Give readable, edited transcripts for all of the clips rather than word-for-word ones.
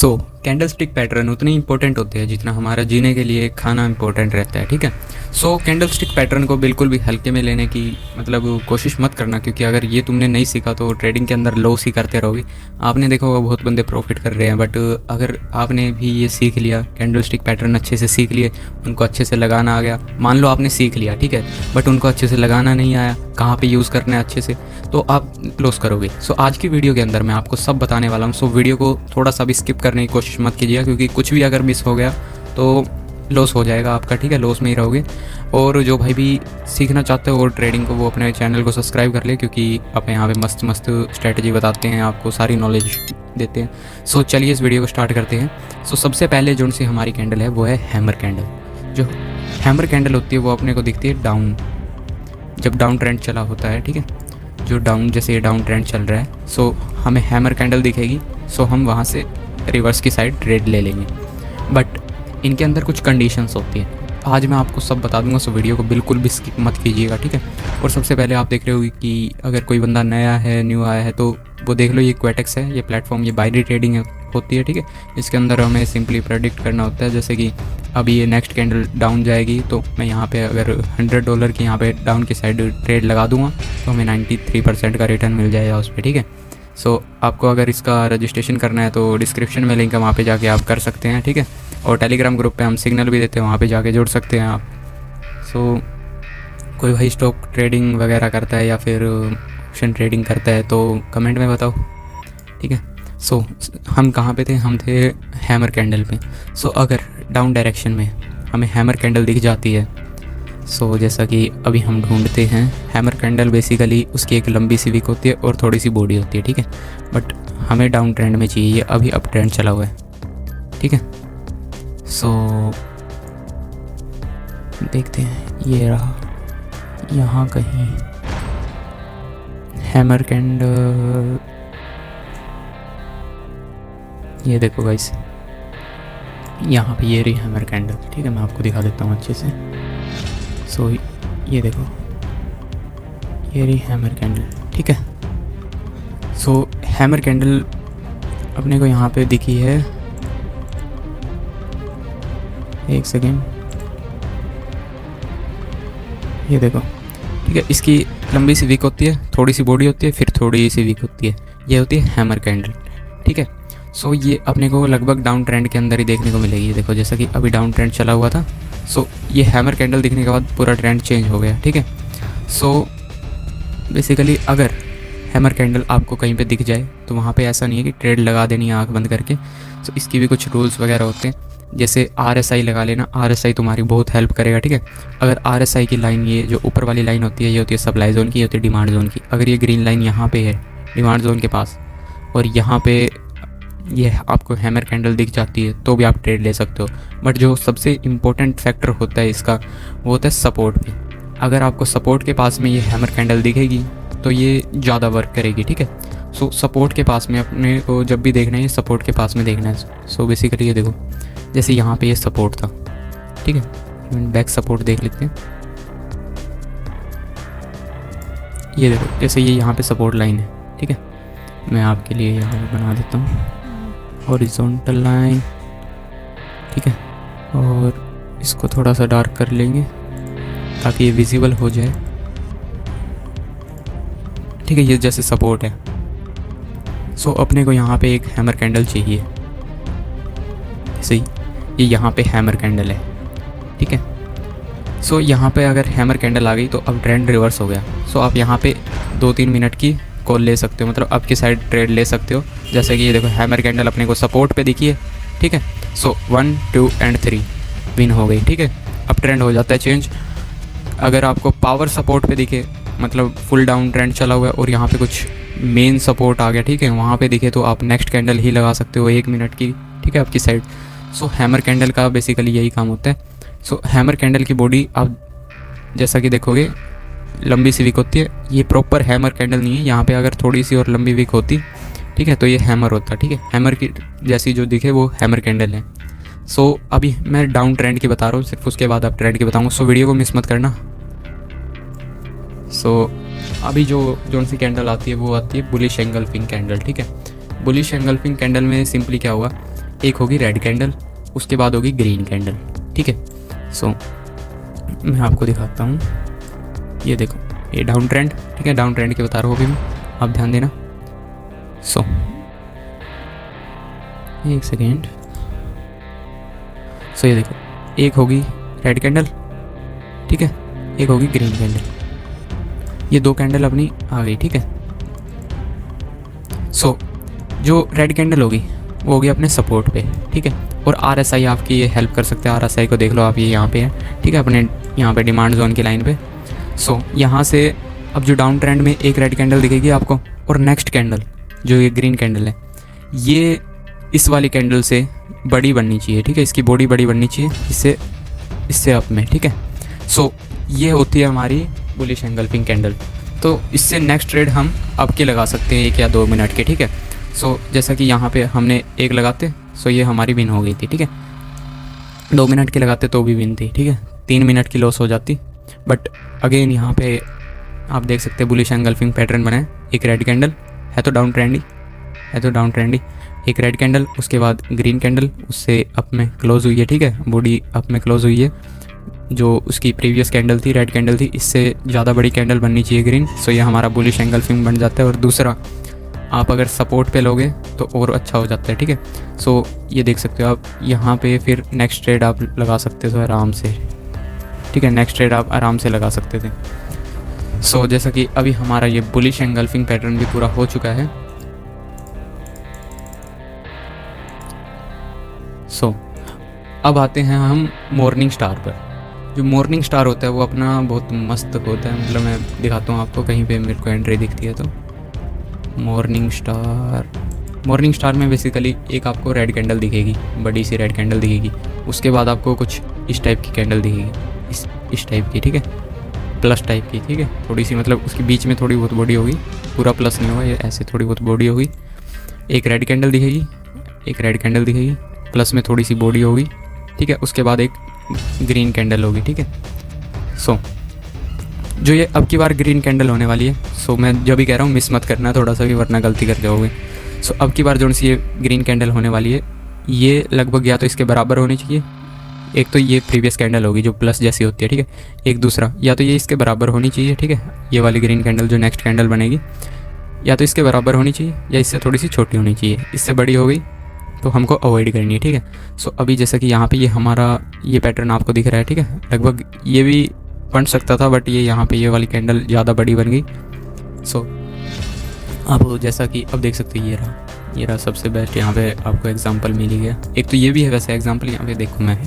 सो candle stick pattern उतने important होते हैं जितना हमारा जीने के लिए खाना इंपॉर्टेंट रहता है, ठीक है। सो कैंडल स्टिक पैटर्न को बिल्कुल भी हल्के में लेने की कोशिश मत करना, क्योंकि अगर ये तुमने नहीं सीखा तो ट्रेडिंग के अंदर लॉस ही करते रहोगे। आपने देखा होगा बहुत बंदे प्रॉफिट कर रहे हैं, बट अगर आपने भी ये सीख लिया, कैंडल स्टिक पैटर्न अच्छे से सीख लिए, उनको अच्छे से लगाना आ गया, मान लो आपने सीख लिया, ठीक है, बट उनको अच्छे से लगाना नहीं आया, कहाँ पे यूज़ करना है अच्छे से, तो आप लॉस करोगे। सो आज की वीडियो के अंदर मैं आपको सब बताने वाला हूँ। सो वीडियो को थोड़ा सा भी स्किप करने की कोशिश मत कीजिएगा, क्योंकि कुछ भी अगर मिस हो गया तो लॉस हो जाएगा आपका, ठीक है, लॉस में ही रहोगे। और जो भाई भी सीखना चाहते हो और ट्रेडिंग को, वो अपने चैनल को सब्सक्राइब कर ले, क्योंकि आप यहाँ पे मस्त मस्त स्ट्रेटजी बताते हैं, आपको सारी नॉलेज देते हैं। सो चलिए इस वीडियो को स्टार्ट करते हैं। सो सबसे पहले जो सी हमारी कैंडल है वो है हैमर कैंडल। जो हैमर कैंडल होती है वो अपने को दिखती है डाउन, जब डाउन ट्रेंड चला होता है, ठीक है, जो डाउन, जैसे ये डाउन ट्रेंड चल रहा है, सो हमें हैमर कैंडल दिखेगी, सो हम वहाँ से रिवर्स की साइड ट्रेड ले लेंगे। बट इनके अंदर कुछ कंडीशंस होती हैं, आज मैं आपको सब बता दूंगा, सो वीडियो को बिल्कुल भी स्किप मत कीजिएगा, ठीक है। और सबसे पहले आप देख रहे हो कि अगर कोई बंदा नया है, न्यू आया है, तो वो देख लो, ये क्वेटेक्स है, ये प्लेटफॉर्म, ये बाइनरी ट्रेडिंग होती है, ठीक है। इसके अंदर हमें सिंपली प्रेडिक्ट करना होता है, जैसे कि अभी ये नेक्स्ट कैंडल डाउन जाएगी, तो मैं यहाँ पे अगर $100 की यहाँ पे डाउन की साइड ट्रेड लगा दूंगा तो हमें 93% का रिटर्न मिल जाएगा उस पर, ठीक है। सो आपको अगर इसका रजिस्ट्रेशन करना है तो डिस्क्रिप्शन में लिंक है, वहाँ पे जाके आप कर सकते हैं, ठीक है। और टेलीग्राम ग्रुप पे हम सिग्नल भी देते हैं, वहाँ पे जाके जुड़ सकते हैं आप। सो कोई भाई स्टॉक ट्रेडिंग वगैरह करता है या फिर ऑप्शन ट्रेडिंग करता है तो कमेंट में बताओ, ठीक है। सो हम कहाँ पे थे, हम थे हैमर कैंडल पे। सो अगर डाउन डायरेक्शन में हमें हैमर कैंडल दिख जाती है, सो जैसा कि अभी हम ढूंढते हैं, हैमर कैंडल बेसिकली उसकी एक लंबी सी विक होती है और थोड़ी सी बॉडी होती है, ठीक है। बट हमें डाउन ट्रेंड में चाहिए, ये अभी अप ट्रेंड चला हुआ है, ठीक है। सो देखते हैं, ये रहा, यहाँ कहीं हैमर कैंडल, ये देखो गाइस, यहाँ पे ये रही हैमर कैंडल, ठीक है, मैं आपको दिखा देता हूँ अच्छे से। सो ये देखो, ये रही हैमर कैंडल, ठीक है। सो हैमर कैंडल अपने को यहाँ पे दिखी है, एक सेकेंड, ये देखो, ठीक है। इसकी लंबी सी वीक होती है, थोड़ी सी बॉडी होती है, फिर थोड़ी सी वीक होती है, ये होती है हैमर कैंडल, ठीक है। सो ये अपने को लगभग डाउन ट्रेंड के अंदर ही देखने को मिलेगी। देखो जैसा कि अभी डाउन ट्रेंड चला हुआ था, सो ये हैमर कैंडल दिखने के बाद पूरा ट्रेंड चेंज हो गया, ठीक है। सो बेसिकली अगर हैमर कैंडल आपको कहीं पे दिख जाए तो वहाँ पे ऐसा नहीं है कि ट्रेड लगा देनी है आँख बंद करके। सो इसकी भी कुछ रूल्स वगैरह होते हैं, जैसे RSI लगा लेना, RSI तुम्हारी बहुत हेल्प करेगा, ठीक है। अगर RSI की लाइन, ये जो ऊपर वाली लाइन होती है, ये होती है सप्लाई जोन की, ये होती है डिमांड जोन की। अगर ये ग्रीन लाइन यहाँ पे है डिमांड जोन के पास और यहाँ पे ये आपको हैमर कैंडल दिख जाती है, तो भी आप ट्रेड ले सकते हो। बट जो सबसे इम्पोर्टेंट फैक्टर होता है इसका, वो होता है सपोर्ट पे। अगर आपको सपोर्ट के पास में ये हैमर कैंडल दिखेगी तो ये ज़्यादा वर्क करेगी, ठीक है। सो सपोर्ट के पास में अपने को जब भी देखना है, ये सपोर्ट के पास में देखना है। सो बेसिकली ये देखो, जैसे यहाँ पे ये सपोर्ट था, ठीक है, बैक सपोर्ट देख लेते हैं, ये देखो, जैसे ये यहाँ पे सपोर्ट लाइन है, ठीक है। मैं आपके लिए यहाँ पे बना देता हूँ हॉरिजॉन्टल लाइन, ठीक है, और इसको थोड़ा सा डार्क कर लेंगे ताकि ये विजिबल हो जाए, ठीक है। ये जैसे सपोर्ट है, सो अपने को यहाँ पे एक हैमर कैंडल चाहिए, जैसे ये यहाँ पे हैमर कैंडल है, ठीक है। सो यहाँ पे अगर हैमर कैंडल आ गई तो अब ट्रेंड रिवर्स हो गया। सो आप यहाँ पे 2-3 मिनट की कॉल ले सकते हो, मतलब अब की साइड ट्रेड ले सकते हो। जैसे कि ये देखो, हैमर कैंडल अपने को सपोर्ट पे दिखी है, ठीक है। सो 1, 2 एंड 3 विन हो गई, ठीक है। अब ट्रेंड हो जाता है चेंज। अगर आपको पावर सपोर्ट पे दिखे, मतलब फुल डाउन ट्रेंड चला हुआ है और यहाँ पे कुछ मेन सपोर्ट आ गया, ठीक है, वहाँ पे दिखे तो आप नेक्स्ट कैंडल ही लगा सकते हो 1 मिनट की, ठीक है, आपकी साइड। सो हैमर कैंडल का बेसिकली यही काम होता है। सो हैमर कैंडल की बॉडी आप जैसा कि देखोगे लंबी सी वीक होती है, ये प्रॉपर हैमर कैंडल नहीं है। यहाँ पे अगर थोड़ी सी और लंबी वीक होती, ठीक है, तो ये हैमर होता, ठीक है। हैमर की जैसी जो दिखे वो हैमर कैंडल है। सो अभी मैं डाउन ट्रेंड की बता रहा हूँ, सिर्फ उसके बाद आप ट्रेंड की बताऊँगा, सो वीडियो को मिस मत करना। सो अभी जो सी कैंडल आती है वो आती है बुलिश एंगल्फिंग कैंडल, ठीक है। बुलिश एंगल्फिंग कैंडल में सिंपली क्या हुआ, एक होगी रेड कैंडल, उसके बाद होगी ग्रीन कैंडल, ठीक है। सो मैं आपको दिखाता हूँ, ये देखो ये डाउन ट्रेंड, ठीक है, डाउन ट्रेंड के बता रहा हूँ अभी मैं, आप ध्यान देना। सो एक सेकेंड। सो ये देखो, एक होगी रेड कैंडल, ठीक है, एक होगी ग्रीन कैंडल, ये दो कैंडल अपनी आ गई, ठीक है। सो जो रेड कैंडल होगी वो होगी अपने सपोर्ट पे, ठीक है। और RSI आपकी ये हेल्प कर सकते हैं, RSI को देख लो आप, ये यहाँ पे है, ठीक है, अपने यहाँ पे डिमांड जोन की लाइन पे। सो यहाँ से अब जो डाउन ट्रेंड में एक रेड कैंडल दिखेगी आपको, और नेक्स्ट कैंडल जो ये ग्रीन कैंडल है, ये इस वाली कैंडल से बड़ी बननी चाहिए, ठीक है, इसकी बॉडी बड़ी बननी चाहिए, इससे अप में, ठीक है। सो ये होती है हमारी बुलिश एंगल्फिंग कैंडल। तो इससे नेक्स्ट ट्रेड हम अब के लगा सकते हैं 1 या 2 मिनट के, ठीक है। सो जैसा कि यहाँ पे हमने एक लगाते, सो ये हमारी विन हो गई थी, ठीक है। 2 मिनट के लगाते तो भी विन थी, ठीक है, 3 मिनट की लॉस हो जाती। बट अगेन यहाँ पे आप देख सकते हैं बुलिश एंगल्फिंग पैटर्न बना है, एक रेड कैंडल है तो डाउन ट्रेंडी, एक रेड कैंडल, उसके बाद ग्रीन कैंडल, उससे अप में क्लोज हुई है, ठीक है, बॉडी अप में क्लोज हुई है। जो उसकी प्रीवियस कैंडल थी, रेड कैंडल थी, इससे ज़्यादा बड़ी कैंडल बननी चाहिए ग्रीन। सो ये हमारा बुलिश एंगल्फिंग बन जाता है। और दूसरा, आप अगर सपोर्ट पे लोगे तो और अच्छा हो जाता है, ठीक है। सो ये देख सकते हो आप यहाँ पे, फिर नेक्स्ट ट्रेड आप लगा सकते थे आराम से, ठीक है, नेक्स्ट ट्रेड आप आराम से लगा सकते थे। सो जैसा कि अभी हमारा ये बुलिश एंगल्फिंग पैटर्न भी पूरा हो चुका है। सो अब आते हैं हम मॉर्निंग स्टार पर। जो मॉर्निंग स्टार होता है वो अपना बहुत मस्त होता है, मतलब मैं दिखाता हूँ आपको, कहीं पे मेरे को एंट्री दिखती है तो। मॉर्निंग स्टार में बेसिकली एक आपको रेड कैंडल दिखेगी, बड़ी सी रेड कैंडल दिखेगी, उसके बाद आपको कुछ इस टाइप की कैंडल दिखेगी, इस टाइप की, ठीक है, प्लस टाइप की, ठीक है, थोड़ी सी, मतलब उसके बीच में थोड़ी बहुत बॉडी होगी, पूरा प्लस नहीं होगा, ये ऐसे थोड़ी बहुत बॉडी होगी। एक रेड कैंडल दिखेगी, प्लस में थोड़ी सी बॉडी होगी, ठीक है, उसके बाद एक ग्रीन कैंडल होगी, ठीक है। सो जो ये अब की बार ग्रीन कैंडल होने वाली है, सो मैं जो भी कह रहा हूँ मिस मत करना थोड़ा सा भी, वरना गलती कर जाओगे। सो अब की बार जो सी ये ग्रीन कैंडल होने वाली है, ये लगभग या तो इसके बराबर होनी चाहिए, एक तो ये प्रीवियस कैंडल होगी जो प्लस जैसी होती है, ठीक है, एक दूसरा, या तो ये इसके बराबर होनी चाहिए, ठीक है, ये वाली ग्रीन कैंडल जो नेक्स्ट कैंडल बनेगी, या तो इसके बराबर होनी चाहिए या इससे थोड़ी सी छोटी होनी चाहिए, इससे बड़ी हो गई तो हमको अवॉइड करनी है, ठीक है। सो अभी जैसा कि यहाँ पे ये हमारा ये पैटर्न आपको दिख रहा है, ठीक है, लगभग ये भी बन सकता था, बट ये यहाँ पे ये वाली कैंडल ज़्यादा बड़ी बन गई। सो अब जैसा कि अब देख सकते हो, ये रहा सबसे बेस्ट, यहाँ पे आपको एग्जांपल मिल गया। एक तो ये भी है वैसे एग्जांपल, यहाँ पे देखो मैं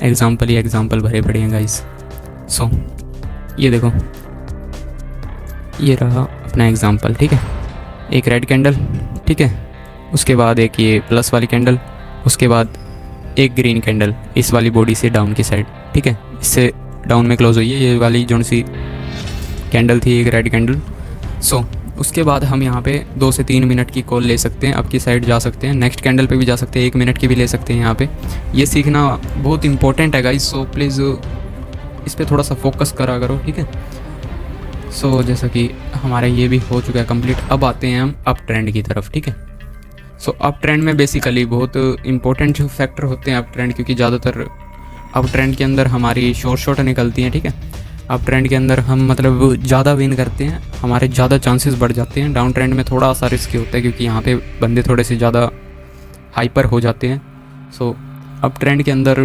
एग्जांपल भरे पड़े हैं गाइस। सो ये देखो, ये रहा अपना एग्जांपल, ठीक है, एक रेड कैंडल, ठीक है, उसके बाद एक ये प्लस वाली कैंडल, उसके बाद एक ग्रीन कैंडल इस वाली बॉडी से डाउन की साइड, ठीक है, इससे डाउन में क्लोज हुई है ये वाली जो सी कैंडल थी, एक रेड कैंडल। सो उसके बाद हम यहाँ पे 2 से 3 मिनट की कॉल ले सकते हैं, अब की साइड जा सकते हैं, नेक्स्ट कैंडल पे भी जा सकते हैं, 1 मिनट की भी ले सकते हैं। यहाँ पे ये सीखना बहुत इंपॉर्टेंट है गाइस, सो प्लीज़ इस पर थोड़ा सा फोकस करा करो, ठीक है। सो जैसा कि हमारा ये भी हो चुका है कंप्लीट, अब आते हैं हम अप ट्रेंड की तरफ, ठीक है। सो अप ट्रेंड में बेसिकली बहुत इंपॉर्टेंट जो फैक्टर होते हैं अप ट्रेंड, क्योंकि ज़्यादातर अप ट्रेंड के अंदर हमारी शॉर्ट निकलती हैं, ठीक है। अप ट्रेंड के अंदर हम मतलब ज़्यादा विन करते हैं, हमारे ज़्यादा चांसेस बढ़ जाते हैं। डाउन ट्रेंड में थोड़ा सा रिस्की होता है, क्योंकि यहाँ पे बंदे थोड़े से ज़्यादा हाइपर हो जाते हैं। सो अप ट्रेंड के अंदर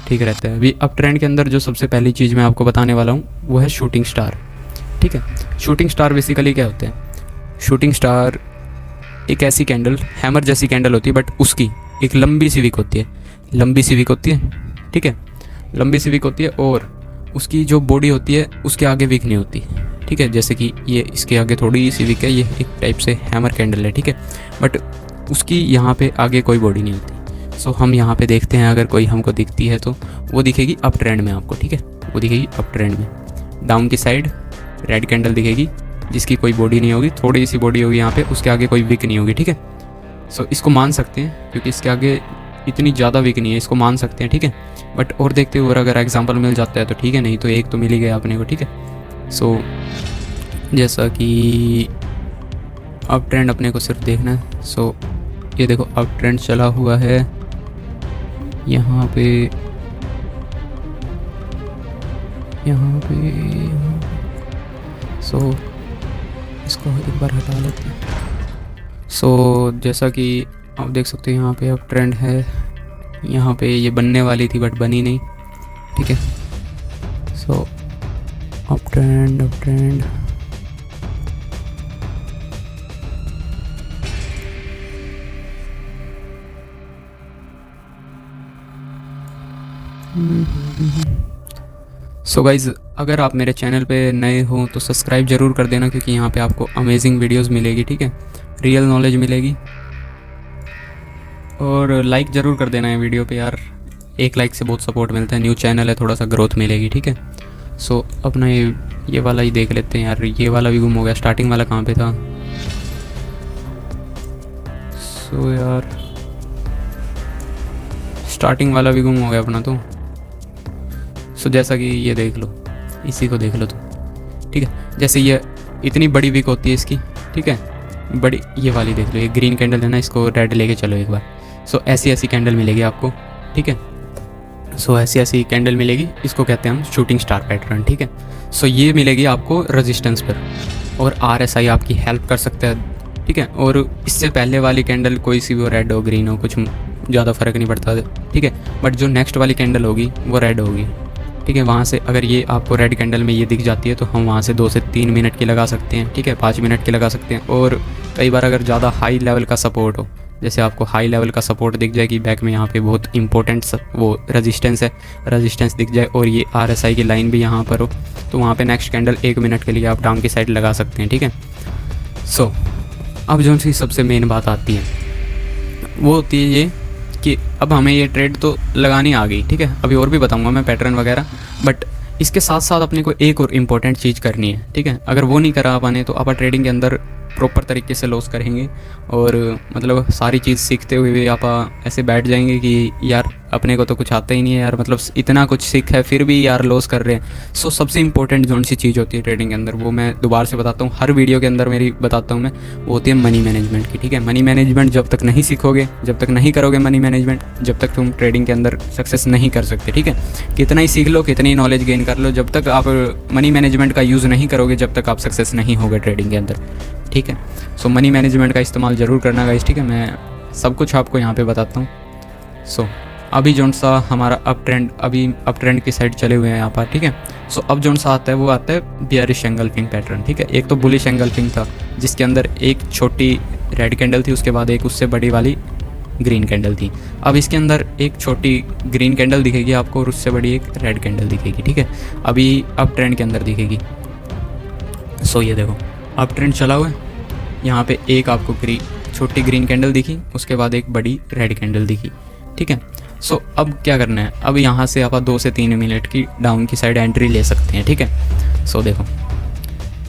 ठीक रहता है। अभी अप ट्रेंड के अंदर जो सबसे पहली चीज़ मैं आपको बताने वाला हूँ वो है शूटिंग स्टार, ठीक है। शूटिंग स्टार बेसिकली क्या होते हैं? शूटिंग स्टार एक ऐसी कैंडल, हैमर जैसी कैंडल होती है, बट उसकी एक लंबी सी विक होती है, ठीक है, लंबी सी विक होती है, और उसकी जो बॉडी होती है उसके आगे विक नहीं होती, ठीक है। जैसे कि ये इसके आगे थोड़ी सी विक है, ये एक टाइप से हैमर कैंडल है, ठीक है, बट उसकी यहाँ पे आगे कोई बॉडी नहीं होती। सो हम यहाँ पे देखते हैं, अगर कोई हमको दिखती है तो वो दिखेगी अप ट्रेंड में आपको, ठीक है, वो दिखेगी अप ट्रेंड में। डाउन की साइड रेड कैंडल दिखेगी जिसकी कोई बॉडी नहीं होगी, थोड़ी सी बॉडी होगी यहाँ पे, उसके आगे कोई विक नहीं होगी, ठीक है। सो इसको मान सकते हैं, क्योंकि इसके आगे इतनी ज़्यादा विक नहीं है, इसको मान सकते हैं, ठीक है। बट और देखते हुए अगर एग्जांपल मिल जाता है तो ठीक है, नहीं तो एक तो मिल ही गया अपने को, ठीक है। सो जैसा कि अप ट्रेंड अपने को सिर्फ देखना है, सो ये देखो अप ट्रेंड चला हुआ है यहाँ पे, यहाँ पे। सो इसको एक बार हटा लेते हैं। सो जैसा कि आप देख सकते हो यहाँ पे अप ट्रेंड है, यहाँ पे ये बनने वाली थी बट बनी नहीं, ठीक है। So up trend, up trend, so guys, अगर आप मेरे चैनल पे नए हो तो सब्सक्राइब ज़रूर कर देना, क्योंकि यहाँ पे आपको अमेजिंग वीडियोस मिलेगी, ठीक है, रियल नॉलेज मिलेगी। और लाइक ज़रूर कर देना है वीडियो पे यार, एक लाइक से बहुत सपोर्ट मिलता है, न्यू चैनल है, थोड़ा सा ग्रोथ मिलेगी, ठीक है। सो अपना ये वाला ही देख लेते हैं यार, ये वाला भी गुम हो गया, स्टार्टिंग वाला कहाँ पे था। सो यार स्टार्टिंग वाला भी गुम हो गया अपना तो। सो जैसा कि ये देख लो, इसी को देख लो तो, ठीक है। जैसे ये इतनी बड़ी विक होती है इसकी, ठीक है, बड़ी, ये वाली देख लो, ये ग्रीन कैंडल है ना, इसको रेड लेके चलो एक बार। सो ऐसी ऐसी कैंडल मिलेगी आपको, ठीक है। सो ऐसी ऐसी कैंडल मिलेगी, इसको कहते हैं हम शूटिंग स्टार पैटर्न, ठीक है। सो ये मिलेगी आपको रेजिस्टेंस पर, और RSI आपकी हेल्प कर सकता है, ठीक है। और इससे पहले वाली कैंडल कोई सी भी हो, रेड हो ग्रीन हो, कुछ ज़्यादा फ़र्क नहीं पड़ता, ठीक है। बट जो नेक्स्ट वाली कैंडल होगी वो रेड होगी, ठीक है। वहाँ से अगर ये आपको रेड कैंडल में ये दिख जाती है तो हम वहाँ से 2 से 3 मिनट की लगा सकते हैं, ठीक है, 5 मिनट की लगा सकते हैं। और कई बार अगर ज़्यादा हाई लेवल का सपोर्ट हो, जैसे आपको हाई लेवल का सपोर्ट दिख जाए कि बैक में यहाँ पे बहुत इंपॉर्टेंट वो रेजिस्टेंस है, रेजिस्टेंस दिख जाए, और ये RSI की लाइन भी यहाँ पर हो, तो वहाँ पे नेक्स्ट कैंडल 1 मिनट के लिए आप डाउन की साइड लगा सकते हैं, ठीक है। सो अब जो सी सबसे मेन बात आती है वो होती है ये कि अब हमें ये ट्रेड तो लगानी आ गई, ठीक है। अभी और भी बताऊँगा मैं पैटर्न वगैरह, बट इसके साथ साथ अपने को एक और इम्पोर्टेंट चीज़ करनी है, ठीक है। अगर वो नहीं करा पाने तो आप ट्रेडिंग के अंदर प्रॉपर तरीके से लॉस करेंगे, और मतलब सारी चीज़ सीखते हुए भी आप ऐसे बैठ जाएंगे कि यार अपने को तो कुछ आता ही नहीं है यार, मतलब इतना कुछ सीख है फिर भी यार लॉस कर रहे हैं। सो सबसे इंपॉर्टेंट जो सी चीज़ होती है ट्रेडिंग के अंदर, वो मैं दोबारा से बताता हूँ, हर वीडियो के अंदर मेरी बताता हूँ मैं, वो होती है मनी मैनेजमेंट की, ठीक है। मनी मैनेजमेंट जब तक नहीं सीखोगे, जब तक नहीं करोगे मनी मैनेजमेंट, जब तक तुम ट्रेडिंग के अंदर सक्सेस नहीं कर सकते, ठीक है। कितना ही सीख लो, कितनी ही नॉलेज गेन कर लो, जब तक आप मनी मैनेजमेंट का यूज़ नहीं करोगे, जब तक आप सक्सेस नहीं होगे ट्रेडिंग के अंदर, ठीक है। सो मनी मैनेजमेंट का इस्तेमाल ज़रूर करना गाइस, ठीक है। मैं सब कुछ आपको यहाँ पे बताता हूँ। सो अभी जोन सा हमारा अप ट्रेंड की साइड चले हुए हैं यहाँ पर, ठीक है। सो अब जोन सा आता है वो आता है बियरिश एंगल्फिंग पैटर्न, ठीक है। एक तो बुलिश एंगल्फिंग था जिसके अंदर एक छोटी रेड कैंडल थी, उसके बाद एक उससे बड़ी वाली ग्रीन कैंडल थी। अब इसके अंदर एक छोटी ग्रीन कैंडल दिखेगी आपको और उससे बड़ी एक रेड कैंडल दिखेगी, ठीक है। अभी अप ट्रेंड के अंदर दिखेगी। सो ये देखो अप ट्रेंड चला हुआ है, यहाँ पे एक आपको छोटी ग्रीन कैंडल दिखी, उसके बाद एक बड़ी रेड कैंडल दिखी, ठीक है। सो अब क्या करना है, अब यहाँ से आप 2 से 3 मिनट की डाउन की साइड एंट्री ले सकते हैं, ठीक है। सो देखो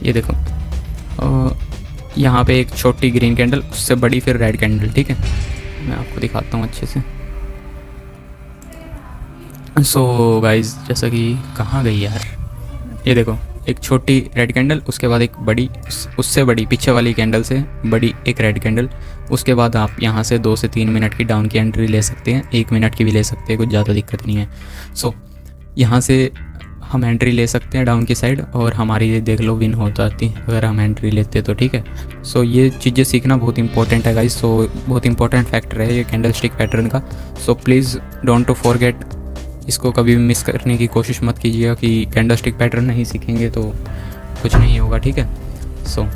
ये देखो, यहाँ पे एक छोटी ग्रीन कैंडल, उससे बड़ी फिर रेड कैंडल, ठीक है। मैं आपको दिखाता हूँ अच्छे से। सो गाइज जैसा कि कहाँ गई यार, ये देखो एक छोटी रेड कैंडल, उसके बाद एक बड़ी, उससे बड़ी पीछे वाली कैंडल से बड़ी एक रेड कैंडल, उसके बाद आप यहाँ से 2 से 3 मिनट की डाउन की एंट्री ले सकते हैं, 1 मिनट की भी ले सकते हैं, कुछ ज़्यादा दिक्कत नहीं है। सो यहाँ से हम एंट्री ले सकते हैं डाउन की साइड, और हमारी ये देख लो विन हो जाती है अगर हम एंट्री लेते तो, ठीक है। सो ये चीज़ें सीखना बहुत इंपॉर्टेंट है गाइस। सो बहुत इंपॉर्टेंट फैक्टर है ये कैंडल स्टिक पैटर्न का। So please don't to forget, इसको कभी भी मिस करने की कोशिश मत कीजिएगा कि कैंडल स्टिक पैटर्न नहीं सीखेंगे तो कुछ नहीं होगा, ठीक है। सो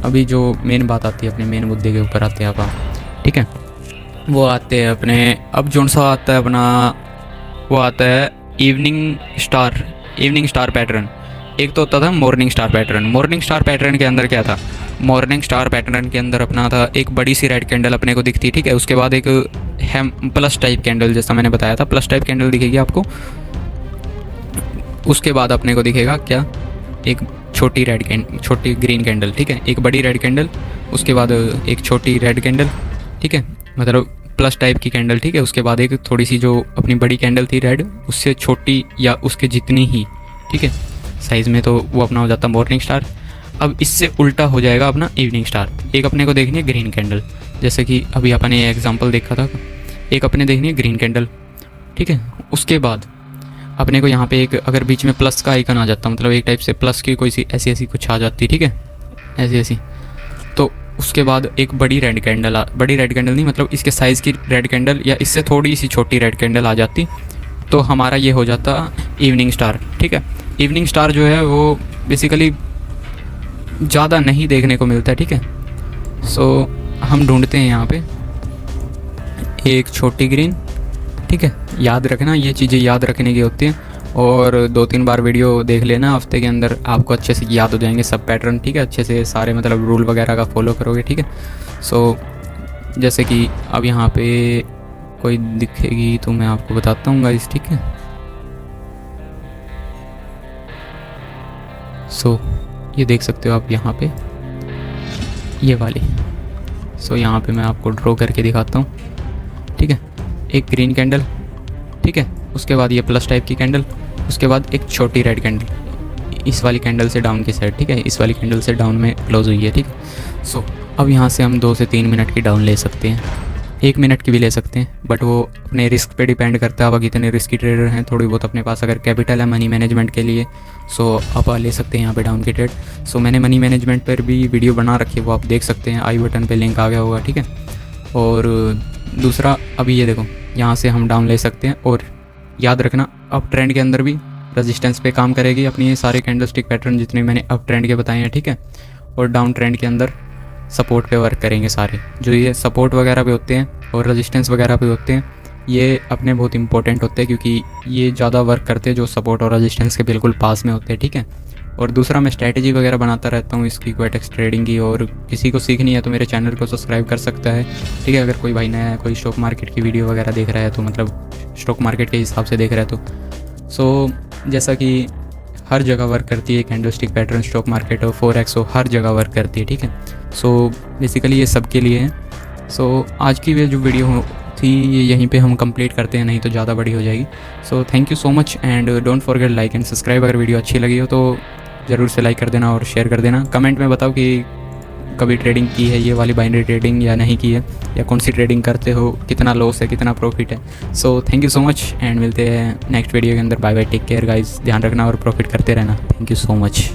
अभी जो मेन बात आती है, अपने मेन मुद्दे के ऊपर आते हैं आप, ठीक है। वो आते हैं अपने, अब जो सा आता है अपना, वो आता है इवनिंग स्टार पैटर्न। एक तो होता था morning star pattern. Morning star pattern के अंदर क्या था, मॉर्निंग स्टार पैटर्न के अंदर अपना था एक बड़ी सी रेड कैंडल अपने को दिखती, ठीक है। उसके बाद एक प्लस टाइप कैंडल, जैसा मैंने बताया था प्लस टाइप कैंडल दिखेगी आपको। उसके बाद अपने को दिखेगा क्या, एक छोटी ग्रीन कैंडल, ठीक है। एक बड़ी रेड कैंडल, उसके बाद एक छोटी रेड कैंडल, ठीक है, मतलब प्लस टाइप की कैंडल, ठीक है। उसके बाद एक थोड़ी सी जो अपनी बड़ी कैंडल थी रेड, उससे छोटी या उसके जितनी ही, ठीक है, साइज़ में, तो वो अपना हो जाता मॉर्निंग स्टार। अब इससे उल्टा हो जाएगा अपना इवनिंग स्टार। एक अपने को देखनी है ग्रीन कैंडल, जैसे कि अभी अपन ये एग्जांपल देखा था, एक अपने देखनी है ग्रीन कैंडल, ठीक है। उसके बाद अपने को यहाँ पे एक अगर बीच में प्लस का आइकन आ जाता, मतलब एक टाइप से प्लस की कोई सी ऐसी कुछ आ जाती, ठीक है, ऐसी, तो उसके बाद एक बड़ी रेड कैंडल नहीं, मतलब इसके साइज़ की रेड कैंडल या इससे थोड़ी सी छोटी रेड कैंडल आ जाती, तो हमारा ये हो जाता इवनिंग स्टार, ठीक है। इवनिंग स्टार जो है वो बेसिकली ज़्यादा नहीं देखने को मिलता है, ठीक है। सो हम ढूंढते हैं यहाँ पे एक छोटी ग्रीन, ठीक है। याद रखना, ये चीज़ें याद रखने की होती हैं, और 2-3 बार वीडियो देख लेना हफ्ते के अंदर, आपको अच्छे से याद हो जाएंगे सब पैटर्न, ठीक है। अच्छे से सारे मतलब रूल वगैरह का फॉलो करोगे, ठीक है। सो जैसे कि अब यहाँ पे कोई दिखेगी तो मैं आपको बताता हूँ गाइस, ठीक है। सो ये देख सकते हो आप यहाँ पे ये वाली। सो यहाँ पे मैं आपको ड्रॉ करके दिखाता हूँ, ठीक है। एक ग्रीन कैंडल, ठीक है, उसके बाद ये प्लस टाइप की कैंडल, उसके बाद एक छोटी रेड कैंडल इस वाली कैंडल से डाउन की साइड, ठीक है, इस वाली कैंडल से डाउन में क्लोज हुई है, ठीक है। सो अब यहाँ से हम 2 से 3 मिनट की डाउन ले सकते हैं, 1 मिनट की भी ले सकते हैं, बट वो अपने रिस्क पे डिपेंड करता है। अब कितने रिस्की ट्रेडर हैं, थोड़ी बहुत अपने पास अगर कैपिटल है मनी मैनेजमेंट के लिए, सो आप ले सकते हैं यहाँ पे डाउन की ट्रेड। सो मैंने मनी मैनेजमेंट पर भी वीडियो बना रखी है, वो आप देख सकते हैं, आई बटन पे लिंक आ गया होगा, ठीक है। और दूसरा अभी ये देखो, यहाँ से हम डाउन ले सकते हैं, और याद रखना अप ट्रेंड के अंदर भी रेजिस्टेंस पे काम करेगी अपनी ये सारे कैंडलस्टिक पैटर्न जितने मैंने अप ट्रेंड के बताए हैं, ठीक है। और डाउन ट्रेंड के अंदर सपोर्ट पे वर्क करेंगे सारे, जो ये सपोर्ट वगैरह पे होते हैं और रेजिस्टेंस वगैरह पे होते हैं, ये अपने बहुत इंपॉर्टेंट होते हैं, क्योंकि ये ज़्यादा वर्क करते हैं जो सपोर्ट और रेजिस्टेंस के बिल्कुल पास में होते हैं, ठीक है। और दूसरा मैं स्ट्रैटेजी वगैरह बनाता रहता हूँ इसकी क्वाइटेक्स ट्रेडिंग की, और किसी को सीखनी है तो मेरे चैनल को सब्सक्राइब कर सकता है, ठीक है। अगर कोई भाई नया है, कोई स्टॉक मार्केट की वीडियो वगैरह देख रहा है, तो मतलब स्टॉक मार्केट के हिसाब से देख रहा है तो सो जैसा कि हर जगह वर्क करती है कैंडलस्टिक पैटर्न, स्टॉक मार्केट हो, फॉरेक्स हो, हर जगह वर्क करती है, ठीक है। सो बेसिकली ये सब के लिए है। सो आज की जो वीडियो थी ये यहीं पे हम कंप्लीट करते हैं, नहीं तो ज़्यादा बड़ी हो जाएगी। सो thank you so much, and don't forget like and subscribe. अगर वीडियो अच्छी लगी हो तो ज़रूर से लाइक कर देना और शेयर कर देना। कमेंट में बताओ कि कभी ट्रेडिंग की है ये वाली बाइनरी ट्रेडिंग या नहीं की है, या कौन सी ट्रेडिंग करते हो, कितना लॉस है, कितना प्रॉफिट है। So thank you so much, and मिलते हैं नेक्स्ट वीडियो के अंदर। Bye bye, take care guys, ध्यान रखना और प्रॉफिट करते रहना। Thank you so much.